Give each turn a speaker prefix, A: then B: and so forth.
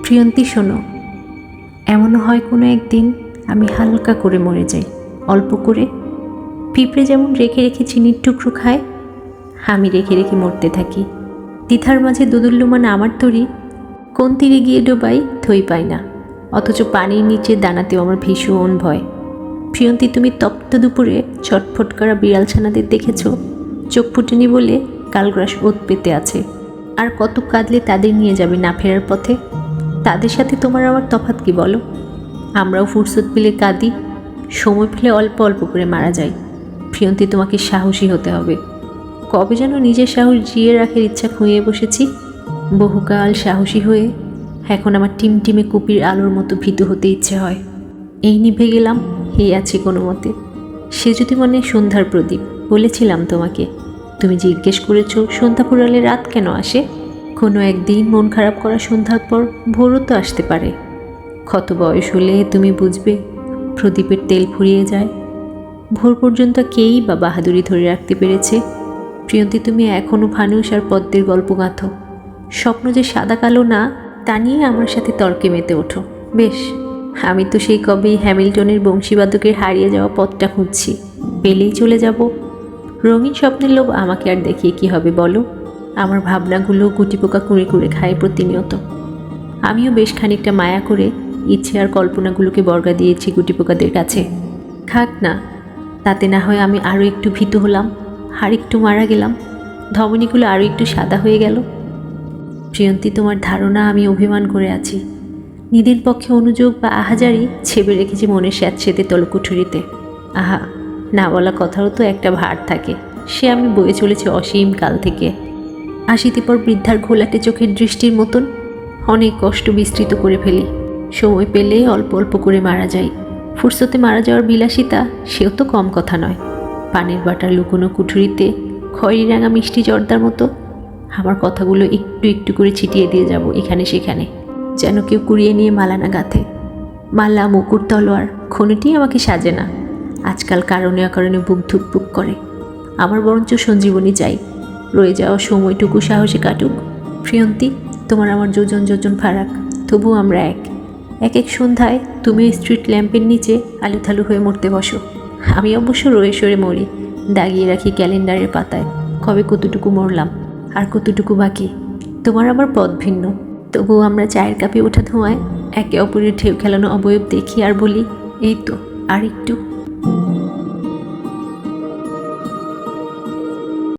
A: প্রিয়ন্তী শোনো, এমনও হয় কোনো একদিন আমি হালকা করে মরে যাই, অল্প করে। পিঁপড়ে যেমন রেখে রেখে চিনির টুকরো খায়, আমি রেখে রেখে মরতে থাকি। দ্বিধার মাঝে দোদুল্যমান আমার তরি কোন তীরে গিয়ে ডোবাই থই পাই না, অথচ পানির নিচে দাঁড়াতেও আমার ভীষণ ভয়। প্রিয়ন্তী, তুমি তপ্ত দুপুরে ছটফট করা বিড়াল ছানাদের দেখেছ? চোখ ফুটেনি বলে কালগ্রাস ওত পেতে আছে, আর কত কাঁদলে তাদের নিয়ে যাবে না ফেরার পথে। তাদের সাথে তোমার আমার তফাৎ কি বলো? আমরাও ফুরসত পেলে কাঁদি, সময় পেলে অল্প অল্প করে মারা যাই। প্রিয়ন্তী, তোমাকে সাহসী হতে হবে। কবে যেন নিজের সাহস জিয়ে রাখার ইচ্ছা খুঁয়ে বসেছি, বহুকাল সাহসী হয়ে এখন আমার টিমটিমে কুপির আলোর মতো ভীতু হতে ইচ্ছে হয়। এই নিভে গেলাম, এই আছি কোনো মতে। সে যদি মনে সন্ধ্যার প্রদীপ, বলেছিলাম তোমাকে। তুমি জিজ্ঞেস করেছো সন্ধ্যা ফুরালে রাত কেন আসে। কোনো একদিন মন খারাপ করা সন্ধ্যার পর ভোরও তো আসতে পারে। ক্ষত বয়স হলে তুমি বুঝবে প্রদীপের তেল ফুরিয়ে যায়। ভোর পর্যন্ত কেই বা বাহাদুরি ধরে রাখতে পেরেছে? প্রিয়ন্তী, তুমি এখনও ফানুস আর পদ্মের গল্প গাঁথো। স্বপ্ন যে সাদা কালো না, তা নিয়ে আমার সাথে তর্কে মেতে ওঠো। বেশ, আমি তো সেই কবেই হ্যামিল্টনের বংশীবাদকের হারিয়ে যাওয়া পথটা খুঁজছি। পেলেই চলে যাব। রঙিন স্বপ্নের লোভ আমাকে আর দেখিয়ে কী হবে বলো? আমার ভাবনাগুলো গুটিপোকা কুঁড়ে কুঁড়ে খায় প্রতিনিয়ত। আমিও বেশ খানিকটা মায়া করে ইচ্ছে আর কল্পনাগুলোকে বর্গা দিয়েছি গুটিপোকাদের কাছে। খাক না, তাতে না হয় আমি আরও একটু ভীতু হলাম, আর একটু মারা গেলাম, ধমনীগুলো আরও একটু সাদা হয়ে গেল। প্রিয়ন্তী, তোমার ধারণা আমি অভিমান করে আছি। নিদের পক্ষে অনুযোগ বা আহাজারি ছেবে রেখেছি মনের স্যাঁতসেঁতে তলকুঠুরিতে। আহা, না বলা কথারও তো একটা ভার থাকে, সে আমি বয়ে চলেছি অসীম কাল থেকে। আসিতে পর বৃদ্ধার ঘোলাটে চোখের দৃষ্টির মতন অনেক কষ্ট বিস্তৃত করে ফেলি। সময় পেলে অল্প অল্প করে মারা যাই। ফুরসতে মারা যাওয়ার বিলাসিতা, সেও তো কম কথা নয়। পানের বাটার লুকোনো কুঠুরিতে খয়েরি রাঙা মিষ্টি জর্দার মতো আমার কথাগুলো একটু একটু করে ছিটিয়ে দিয়ে যাব এখানে সেখানে, যেন কেউ কুড়িয়ে নিয়ে মালা না গাঁথে। মালা, মুকুট, তলোয়ার কোনোটিই আমাকে সাজে না। আজকাল কারণে অকারণে বুক ধুকপুক করে। আমার বরঞ্চ সঞ্জীবনী চাই। রয়ে যাওয়া সময়টুকু সাহসে কাটুক। প্রিয়ন্তী, তোমার আমার যোজন যোজন ফারাক, তবুও আমরা এক। এক এক সন্ধ্যায় তুমি স্ট্রিট ল্যাম্পের নিচে আলুথালু হয়ে মরতে বসো। আমি অবশ্য রয়ে সরে মরি, দাগিয়ে রাখি ক্যালেন্ডারের পাতায় কবে কতটুকু মরলাম আর কতটুকু বাকি। তোমার আমার পথ ভিন্ন, তবুও আমরা চায়ের কাপে ওঠা ধোঁয়ায় একে অপরের ঢেউ খেলানো অবয়ব দেখি আর বলি, এই তো আর একটু।